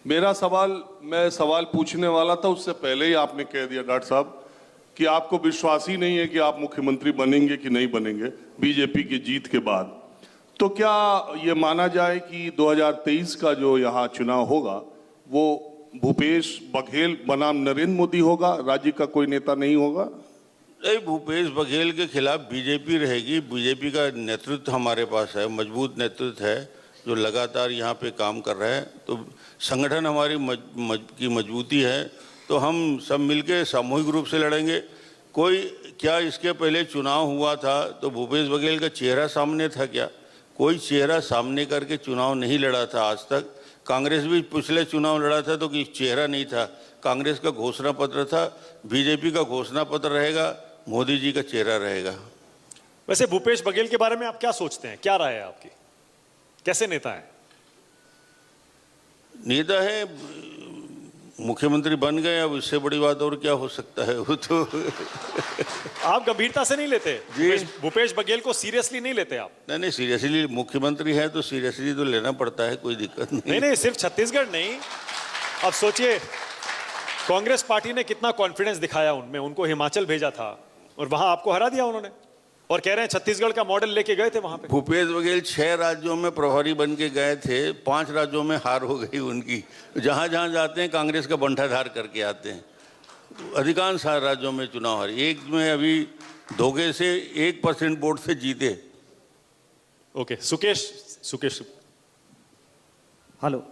मेरा सवाल, मैं सवाल पूछने वाला था, उससे पहले ही आपने कह दिया डॉक्टर साहब कि आपको विश्वास ही नहीं है कि आप मुख्यमंत्री बनेंगे कि नहीं बनेंगे बीजेपी की जीत के बाद। तो क्या ये माना जाए कि 2023 का जो यहाँ चुनाव होगा वो भूपेश बघेल बनाम नरेंद्र मोदी होगा, राज्य का कोई नेता नहीं होगा? नहीं, भूपेश बघेल के खिलाफ बीजेपी रहेगी। बीजेपी का नेतृत्व हमारे पास है, मजबूत नेतृत्व है जो लगातार यहाँ पे काम कर रहा है। तो संगठन हमारी की मजबूती है, तो हम सब मिलके सामूहिक रूप से लड़ेंगे। कोई क्या इसके पहले चुनाव हुआ था तो भूपेश बघेल का चेहरा सामने था क्या? कोई चेहरा सामने करके चुनाव नहीं लड़ा था आज तक। कांग्रेस भी पिछले चुनाव लड़ा था तो कि चेहरा नहीं था, कांग्रेस का घोषणा पत्र था। बीजेपी का घोषणा पत्र रहेगा, मोदी जी का चेहरा रहेगा। वैसे भूपेश बघेल के बारे में आप क्या सोचते हैं, क्या राय है आपकी, कैसे नेता है? नेता है, मुख्यमंत्री बन गए, अब इससे बड़ी बात और क्या हो सकता है। वो तो आप गंभीरता से नहीं लेते भूपेश बघेल को, सीरियसली नहीं लेते आप? नहीं, सीरियसली मुख्यमंत्री है तो सीरियसली तो लेना पड़ता है, कोई दिक्कत नहीं। नहीं, सिर्फ छत्तीसगढ़ नहीं, अब सोचिए कांग्रेस पार्टी ने कितना कॉन्फिडेंस दिखाया उनमें, उनको हिमाचल भेजा था और वहां आपको हरा दिया उन्होंने, और कह रहे हैं छत्तीसगढ़ का मॉडल लेके गए थे वहां पे। भूपेश बघेल 6 राज्यों में प्रभारी बन के गए थे, 5 राज्यों में हार हो गई उनकी। जहां जहां जाते हैं कांग्रेस का बंटाधार करके आते हैं। अधिकांश राज्यों में चुनाव हारे, एक में अभी धोखे से 1% वोट से जीते। ओके, सुकेश। हेलो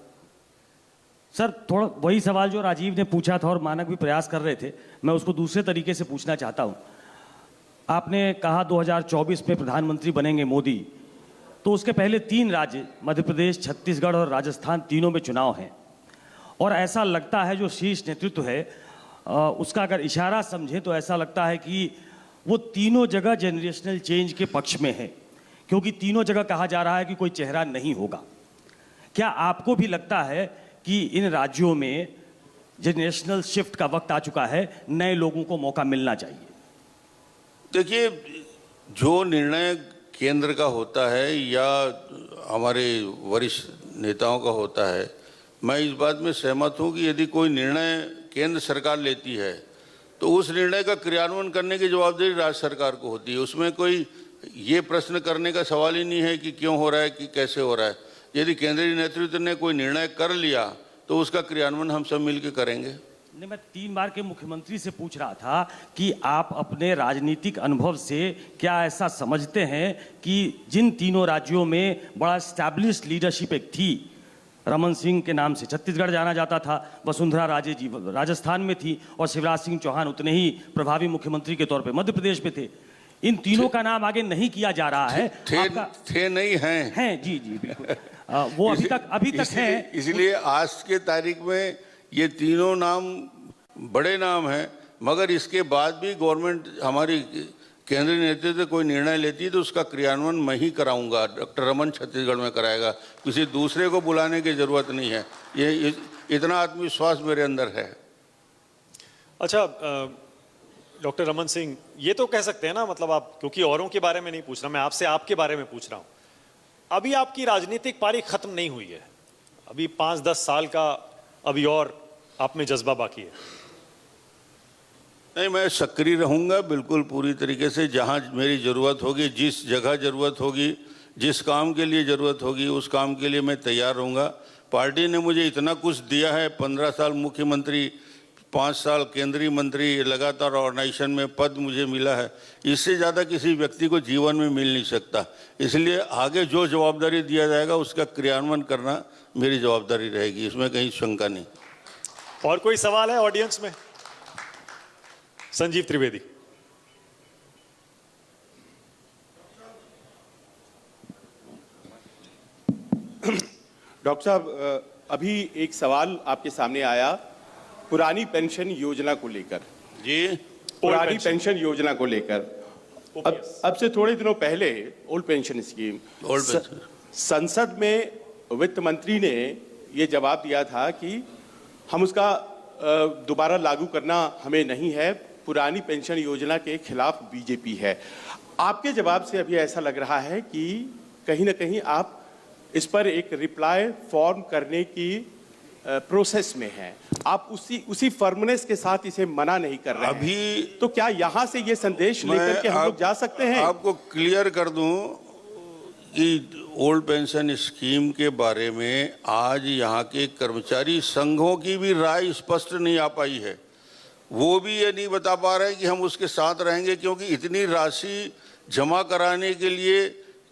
सर, थोड़ा वही सवाल जो राजीव ने पूछा था और मानक भी प्रयास कर रहे थे, मैं उसको दूसरे तरीके से पूछना चाहता हूं। आपने कहा 2024 में प्रधानमंत्री बनेंगे मोदी, तो उसके पहले 3 राज्य मध्य प्रदेश, छत्तीसगढ़ और राजस्थान, तीनों में चुनाव हैं। और ऐसा लगता है जो शीर्ष नेतृत्व है उसका अगर इशारा समझे तो ऐसा लगता है कि वो तीनों जगह जनरेशनल चेंज के पक्ष में है, क्योंकि तीनों जगह कहा जा रहा है कि कोई चेहरा नहीं होगा। क्या आपको भी लगता है कि इन राज्यों में जनरेशनल शिफ्ट का वक्त आ चुका है, नए लोगों को मौका मिलना चाहिए? देखिए, जो निर्णय केंद्र का होता है या हमारे वरिष्ठ नेताओं का होता है, मैं इस बात में सहमत हूं कि यदि कोई निर्णय केंद्र सरकार लेती है तो उस निर्णय का क्रियान्वयन करने की जवाबदेही राज्य सरकार को होती है। उसमें कोई ये प्रश्न करने का सवाल ही नहीं है कि क्यों हो रहा है कि कैसे हो रहा है। यदि केंद्रीय नेतृत्व ने कोई निर्णय कर लिया तो उसका क्रियान्वयन हम सब मिलकर करेंगे। नहीं, मैं 3 बार के मुख्यमंत्री से पूछ रहा था कि आप अपने राजनीतिक अनुभव से क्या ऐसा समझते हैं कि जिन तीनों राज्यों में बड़ा एस्टैब्लिश्ड लीडरशिप एक थी, रमन सिंह के नाम से छत्तीसगढ़ जाना जाता था, वसुंधरा राजे जी राजस्थान में थी और शिवराज सिंह चौहान उतने ही प्रभावी मुख्यमंत्री के तौर पे मध्य प्रदेश में थे, इन तीनों का नाम आगे नहीं किया जा रहा है? थे नहीं हैं। जी बिल्कुल। वो अभी तक है। इसलिए आज के तारीख में ये तीनों नाम बड़े नाम हैं, मगर इसके बाद भी गवर्नमेंट हमारी केंद्रीय नेतृत्व कोई निर्णय लेती है तो उसका क्रियान्वयन मैं ही कराऊंगा। डॉक्टर रमन छत्तीसगढ़ में कराएगा, किसी दूसरे को बुलाने की जरूरत नहीं है। ये इतना आत्मविश्वास मेरे अंदर है। अच्छा, डॉक्टर रमन सिंह, ये तो कह सकते हैं ना, मतलब आप, क्योंकि औरों के बारे में नहीं पूछ रहा मैं, आपसे आपके बारे में पूछ रहा हूं। अभी आपकी राजनीतिक पारी खत्म नहीं हुई है, अभी 5-10 साल का अभी और आप में जज्बा बाकी है। नहीं, मैं सक्रिय रहूंगा बिल्कुल पूरी तरीके से। जहां मेरी जरूरत होगी, जिस जगह जरूरत होगी, जिस काम के लिए जरूरत होगी, उस काम के लिए मैं तैयार रहूंगा। पार्टी ने मुझे इतना कुछ दिया है, 15 साल मुख्यमंत्री, 5 साल केंद्रीय मंत्री लगातार ऑर्गेनाइजेशन में पद मुझे मिला है, इससे ज़्यादा किसी व्यक्ति को जीवन में मिल नहीं सकता। इसलिए आगे जो जवाबदारी दिया जाएगा उसका क्रियान्वयन करना मेरी जवाबदारी रहेगी, इसमें कहीं शंका नहीं। और कोई सवाल है ऑडियंस में? संजीव त्रिवेदी। डॉक्टर साहब, अभी एक सवाल आपके सामने आया पुरानी पेंशन योजना को लेकर। जी, पुरानी पेंशन योजना को लेकर अब से थोड़े दिनों पहले ओल्ड पेंशन स्कीम, संसद में वित्त मंत्री ने ये जवाब दिया था कि हम उसका दोबारा लागू करना हमें नहीं है, पुरानी पेंशन योजना के खिलाफ बीजेपी है। आपके जवाब से अभी ऐसा लग रहा है कि कहीं ना कहीं आप इस पर एक रिप्लाई फॉर्म करने की प्रोसेस में हैं। आप उसी फर्मनेस के साथ इसे मना नहीं कर रहे हैं। अभी तो क्या यहां से ये संदेश लेकर के हम लोग जा सकते हैं? आपको क्लियर कर दूं कि ओल्ड पेंशन स्कीम के बारे में आज यहाँ के कर्मचारी संघों की भी राय स्पष्ट नहीं आ पाई है। वो भी ये नहीं बता पा रहे कि हम उसके साथ रहेंगे, क्योंकि इतनी राशि जमा कराने के लिए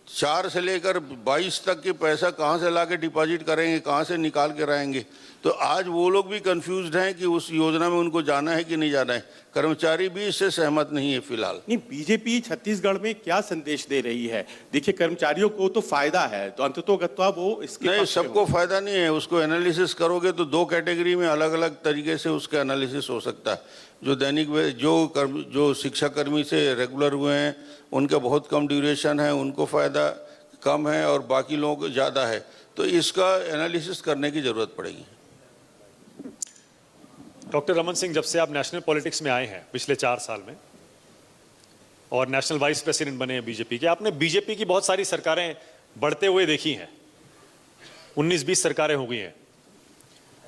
4 से लेकर 22 तक के पैसा कहाँ से लाके डिपॉजिट करेंगे, कहाँ से निकाल के रहेंगे। तो आज वो लोग भी कंफ्यूज्ड हैं कि उस योजना में उनको जाना है कि नहीं जाना है। कर्मचारी भी इससे सहमत नहीं है फिलहाल। नहीं, बीजेपी छत्तीसगढ़ में क्या संदेश दे रही है? देखिए, कर्मचारियों को तो फायदा है, तो अंततोगत्वा वो इसके नहीं, पक्ष में सबको फायदा नहीं है। उसको एनालिसिस करोगे तो 2 कैटेगरी में अलग अलग तरीके से उसका एनालिसिस हो सकता है। जो दैनिक जो शिक्षाकर्मी से रेगुलर हुए हैं उनका बहुत कम ड्यूरेशन है, उनको फ़ायदा कम है, और बाकी लोगों को ज़्यादा है। तो इसका एनालिसिस करने की ज़रूरत पड़ेगी। डॉक्टर रमन सिंह, जब से आप नेशनल पॉलिटिक्स में आए हैं पिछले 4 साल में और नेशनल वाइस प्रेसिडेंट बने हैं बीजेपी के, आपने बीजेपी की बहुत सारी सरकारें बढ़ते हुए देखी हैं। 19-20 सरकारें हो गई हैं।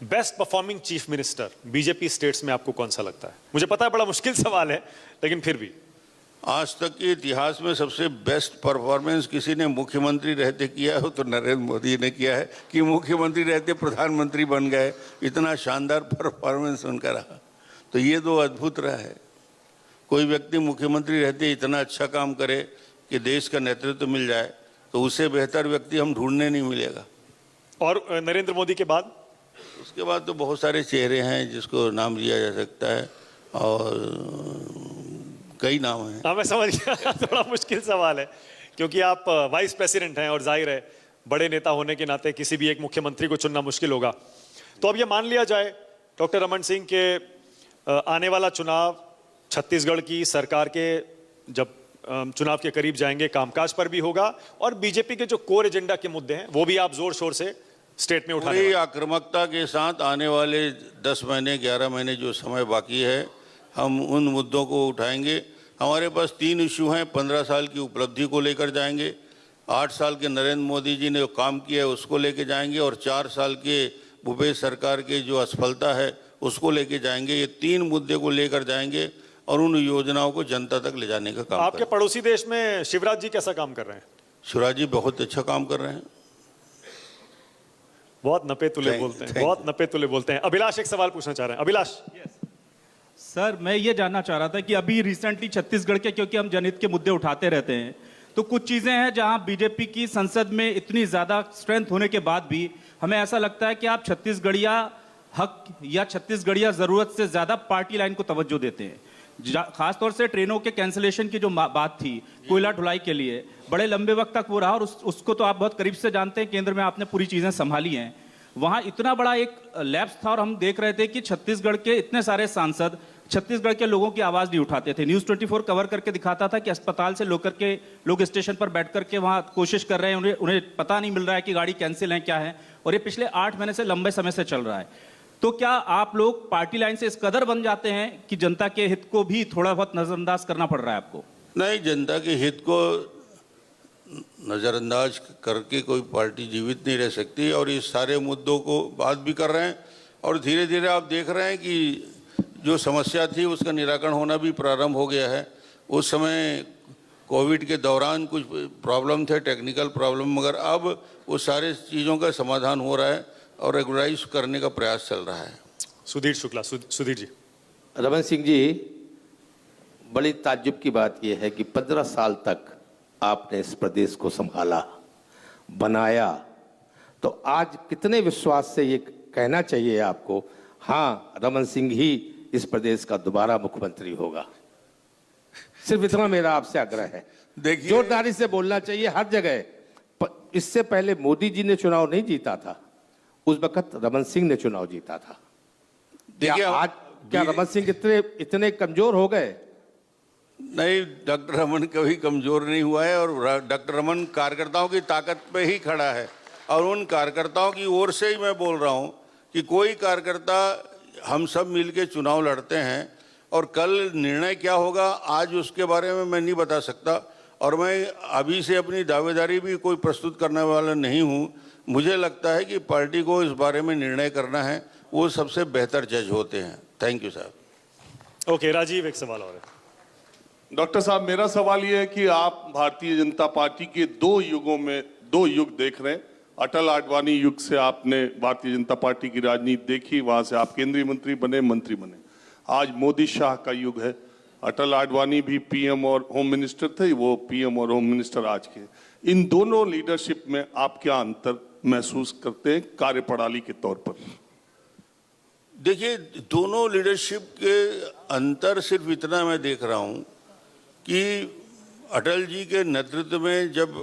Best performing chief minister BJP states में आपको कौन सा लगता है? मुझे पता है बड़ा मुश्किल सवाल है, लेकिन फिर भी। आज तक के इतिहास में सबसे बेस्ट परफॉर्मेंस किसी ने मुख्यमंत्री रहते किया हो तो नरेंद्र मोदी ने किया है कि मुख्यमंत्री रहते प्रधानमंत्री बन गए। इतना शानदार परफॉर्मेंस उनका रहा, तो ये 2 अद्भुत रहा है। कोई व्यक्ति मुख्यमंत्री रहते इतना अच्छा काम करे कि देश का नेतृत्व मिल जाए, तो उससे बेहतर व्यक्ति हम ढूंढने नहीं मिलेगा। और नरेंद्र मोदी के बाद? उसके बाद तो बहुत सारे चेहरे हैं जिसको नाम लिया जा सकता है, और कई नाम हैं। हाँ, मैं समझ गया। थोड़ा मुश्किल सवाल है, क्योंकि आप वाइस प्रेसिडेंट हैं और जाहिर है बड़े नेता होने के नाते किसी भी एक मुख्यमंत्री को चुनना मुश्किल होगा। तो अब ये मान लिया जाए डॉक्टर रमन सिंह के आने वाला चुनाव छत्तीसगढ़ की सरकार के जब चुनाव के करीब जाएंगे कामकाज पर भी होगा, और बीजेपी के जो कोर एजेंडा के मुद्दे हैं वो भी आप जोर शोर से स्टेट में उठाने पूरी आक्रामकता के साथ आने वाले 10 महीने 11 महीने जो समय बाकी है, हम उन मुद्दों को उठाएंगे। हमारे पास 3 इशू हैं। 15 साल की उपलब्धि को लेकर जाएंगे, 8 साल के नरेंद्र मोदी जी ने जो काम किया है उसको लेके जाएंगे, और 4 साल के भूपेश सरकार के जो असफलता है उसको लेके जाएंगे। ये 3 मुद्दे को लेकर जाएंगे और उन योजनाओं को जनता तक ले जाने का काम आपके पड़ोसी देश में शिवराज जी कैसा काम कर रहे हैं? शिवराज जी बहुत अच्छा काम कर रहे हैं। बहुत नपे तुले बोलते हैं, बहुत नपे तुले बोलते हैं। अभिलाष एक सवाल पूछना चाह रहे हैं। अभिलाष। सर, मैं ये जानना चाह रहा था कि अभी रिसेंटली छत्तीसगढ़ के, क्योंकि हम जनहित के मुद्दे उठाते रहते हैं, तो कुछ चीजें हैं जहां बीजेपी की संसद में इतनी ज्यादा स्ट्रेंथ होने के बाद भी हमें ऐसा लगता है कि आप छत्तीसगढ़िया हक या छत्तीसगढ़िया जरूरत से ज्यादा पार्टी लाइन को तवज्जो देते हैं। खासतौर से ट्रेनों के कैंसिलेशन की जो बात थी कोयला ढुलाई के लिए, बड़े लंबे वक्त तक वो रहा, और उसको तो आप बहुत करीब से जानते हैं। केंद्र में आपने पूरी चीजें संभाली हैं, वहां इतना बड़ा एक लैप्स था, और हम देख रहे थे कि छत्तीसगढ़ के इतने सारे सांसद छत्तीसगढ़ के लोगों की आवाज नहीं उठाते थे। न्यूज़ 24 कवर करके दिखाता था कि अस्पताल से लोग स्टेशन पर बैठ करके वहां कोशिश कर रहे हैं, उन्हें पता नहीं मिल रहा है कि गाड़ी कैंसिल है क्या है, और ये पिछले 8 महीने से लंबे समय से चल रहा है। तो क्या आप लोग पार्टी लाइन से इस कदर बन जाते हैं कि जनता के हित को भी थोड़ा बहुत नजरअंदाज करना पड़ रहा है आपको? नहीं, जनता के हित को नज़रअंदाज करके कोई पार्टी जीवित नहीं रह सकती, और इस सारे मुद्दों को बात भी कर रहे हैं, और धीरे धीरे आप देख रहे हैं कि जो समस्या थी उसका निराकरण होना भी प्रारंभ हो गया है। उस समय कोविड के दौरान कुछ प्रॉब्लम थे, टेक्निकल प्रॉब्लम, मगर अब वो सारे चीज़ों का समाधान हो रहा है और रेगुलराइज करने का प्रयास चल रहा है। सुधीर शुक्ला, सुधीर जी। रमन सिंह जी, बड़ी ताज्जुब की बात यह है कि 15 साल तक आपने इस प्रदेश को संभाला, बनाया, तो आज कितने विश्वास से ये कहना चाहिए आपको, हाँ रमन सिंह ही इस प्रदेश का दोबारा मुख्यमंत्री होगा? सिर्फ इतना मेरा आपसे आग्रह है। देखिए, जोरदारी से बोलना चाहिए हर जगह। इससे पहले मोदी जी ने चुनाव नहीं जीता था, उस वक्त रमन सिंह ने चुनाव जीता था। देखिए, आज क्या रमन सिंह इतने कमजोर हो गए? नहीं, डॉक्टर रमन कभी कमजोर नहीं हुआ है और डॉक्टर रमन कार्यकर्ताओं की ताकत पे ही खड़ा है और उन कार्यकर्ताओं की ओर से ही मैं बोल रहा हूं कि कोई कार्यकर्ता, हम सब मिलके चुनाव लड़ते हैं और कल निर्णय क्या होगा आज उसके बारे में मैं नहीं बता सकता और मैं अभी से अपनी दावेदारी भी कोई प्रस्तुत करने वाला नहीं हूं। मुझे लगता है कि पार्टी को इस बारे में निर्णय करना है, वो सबसे बेहतर जज होते हैं। थैंक यू साहब। ओके, राजीव, एक सवाल और है। डॉक्टर साहब, मेरा सवाल ये है कि आप भारतीय जनता पार्टी के 2 युगों में 2 युग देख रहे हैं। अटल आडवाणी युग से आपने भारतीय जनता पार्टी की राजनीति देखी, वहां से आप केंद्रीय मंत्री बने, मंत्री बने। आज मोदी शाह का युग है। अटल आडवाणी भी पीएम और होम मिनिस्टर थे, वो पीएम और होम मिनिस्टर आज के। इन दोनों लीडरशिप में आप क्या अंतर महसूस करते हैं कार्यप्रणाली के तौर पर? देखिए, दोनों लीडरशिप के अंतर सिर्फ इतना मैं देख रहा हूं कि अटल जी के नेतृत्व में जब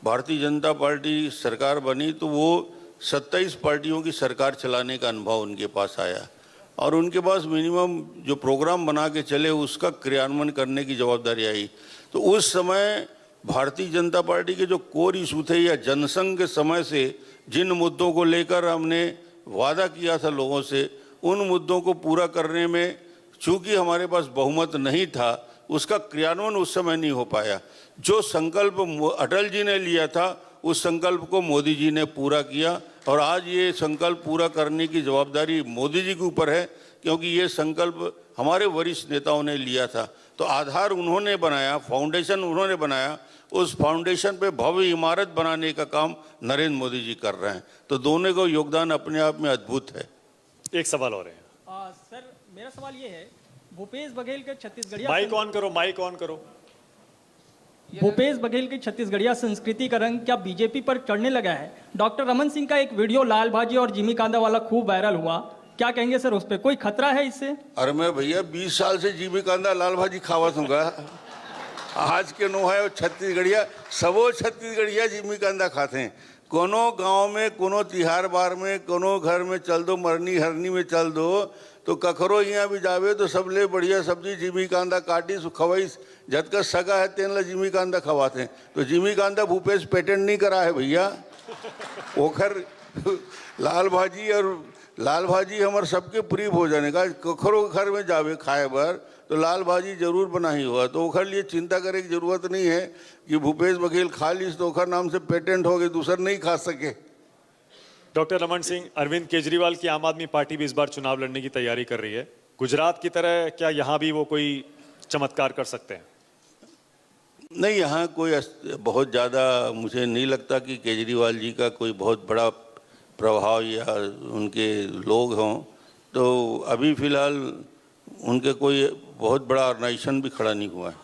भारतीय जनता पार्टी सरकार बनी तो वो 27 पार्टियों की सरकार चलाने का अनुभव उनके पास आया और उनके पास मिनिमम जो प्रोग्राम बना के चले उसका क्रियान्वयन करने की जवाबदारी आई। तो उस समय भारतीय जनता पार्टी के जो कोर इशू थे या जनसंघ के समय से जिन मुद्दों को लेकर हमने वादा किया था लोगों से, उन मुद्दों को पूरा करने में चूंकि हमारे पास बहुमत नहीं था, उसका क्रियान्वयन उस समय नहीं हो पाया। जो संकल्प अटल जी ने लिया था उस संकल्प को मोदी जी ने पूरा किया और आज ये संकल्प पूरा करने की जवाबदारी मोदी जी के ऊपर है क्योंकि ये संकल्प हमारे वरिष्ठ नेताओं ने लिया था। तो आधार उन्होंने बनाया, फाउंडेशन उन्होंने बनाया, उस फाउंडेशन पे भव्य इमारत बनाने का काम नरेंद्र मोदी जी कर रहे हैं। तो दोनों का योगदान अपने आप में अद्भुत है। एक सवाल और है। सर, मेरा सवाल ये है, भूपेश बघेल के छत्तीसगढ़िया माइक ऑन करो, माइक ऑन करो। भूपेश बघेल की छत्तीसगढ़िया संस्कृति का रंग क्या बीजेपी पर चढ़ने लगा है? डॉक्टर रमन सिंह का एक वीडियो लाल भाजी और जिमी कांदा वाला खूब वायरल हुआ, क्या कहेंगे सर उस पर? कोई खतरा है इससे? अरे मैं भैया 20 साल से जिमी कांदा लाल भाजी खावत हूँ। आज के नो है छत्तीसगढ़िया, सबो छत्तीसगढ़िया जिमी कांदा खाते हैं। कोनो गांव में, कोनो तिहार बार में, कोनो घर में चल दो, मरनी हरनी में चल दो, तो कखरो यहाँ भी जावे तो सबले बढ़िया सब्जी जिमी कांदा काटी खवाई, जद का सगा है तेन ला जिमी कांदा खवाते हैं। तो जिमी कांदा भूपेश पेटेंट नहीं करा है भैया, ओखर लाल भाजी हमारे सबके प्रिय भोजन का। कखरो घर में जावे खाए बर तो लाल भाजी जरूर बना ही हुआ, तो ओखर लिए चिंता करे की जरूरत नहीं है कि भूपेश बघेल खा लीस तो ओखर नाम से पेटेंट हो गए, दूसर नहीं खा सके। डॉक्टर रमन सिंह, अरविंद केजरीवाल की आम आदमी पार्टी भी इस बार चुनाव लड़ने की तैयारी कर रही है। गुजरात की तरह क्या यहाँ भी वो कोई चमत्कार कर सकते हैं? नहीं, यहाँ कोई बहुत ज़्यादा मुझे नहीं लगता कि केजरीवाल जी का कोई बहुत बड़ा प्रभाव या उनके लोग हों। तो अभी फिलहाल उनके कोई बहुत बड़ा ऑर्गेनाइजेशन भी खड़ा नहीं हुआ है।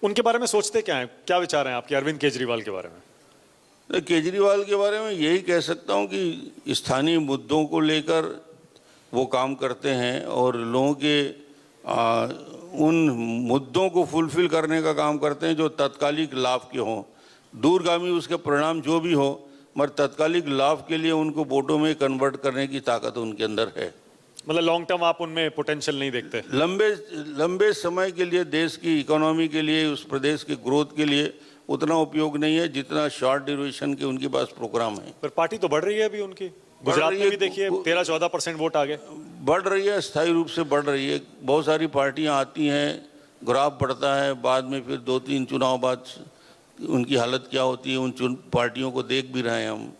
उनके बारे में सोचते क्या हैं, क्या विचार हैं आपके अरविंद केजरीवाल के बारे में? केजरीवाल के बारे में यही कह सकता हूँ कि स्थानीय मुद्दों को लेकर वो काम करते हैं और लोगों के उन मुद्दों को फुलफिल करने का काम करते हैं जो तत्कालिक लाभ के हों, दूरगामी उसके परिणाम जो भी हो, मगर तत्कालिक लाभ के लिए उनको वोटों में कन्वर्ट करने की ताकत उनके अंदर है। मतलब लॉन्ग टर्म आप उनमें पोटेंशियल नहीं देखते? लंबे समय के लिए देश की इकोनॉमी के लिए, उस प्रदेश के ग्रोथ के लिए उतना उपयोग नहीं है जितना शॉर्ट ड्यूरेशन के उनके पास प्रोग्राम है। पर पार्टी तो बढ़ रही है अभी उनकी, गुजरात में भी देखिए 13-14% वोट आ गए। बढ़ रही है, स्थायी रूप से बढ़ रही है। बहुत सारी पार्टियां आती हैं, ग्राफ बढ़ता है, बाद में फिर 2-3 चुनाव बाद उनकी हालत क्या होती है, उन पार्टियों को देख भी रहे हैं हम।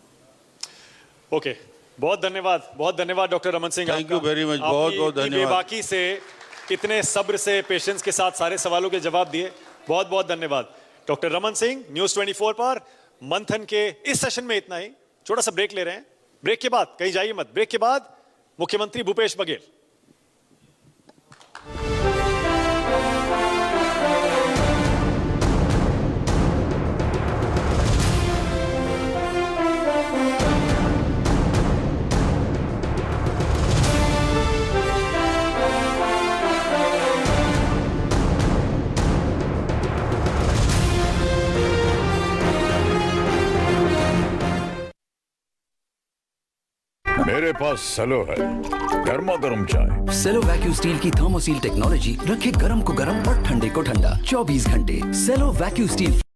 ओके, बहुत धन्यवाद doctor Raman Singh. Thank you very much, बहुत बहुत धन्यवाद। बेबाकी से, इतने सब्र से, पेशेंस के साथ सारे सवालों के जवाब दिए, बहुत बहुत धन्यवाद डॉक्टर रमन सिंह। न्यूज़ 24 पर मंथन के इस सेशन में इतना ही। छोटा सा ब्रेक ले रहे हैं, ब्रेक के बाद कहीं जाइए मत, ब्रेक के बाद मुख्यमंत्री भूपेश बघेल। मेरे पास सेलो है, गर्मा गर्म चाय। सेलो वैक्यूम स्टील की थर्मोसील टेक्नोलॉजी रखे गर्म को गर्म और ठंडे को ठंडा 24 घंटे। सेलो वैक्यूम स्टील।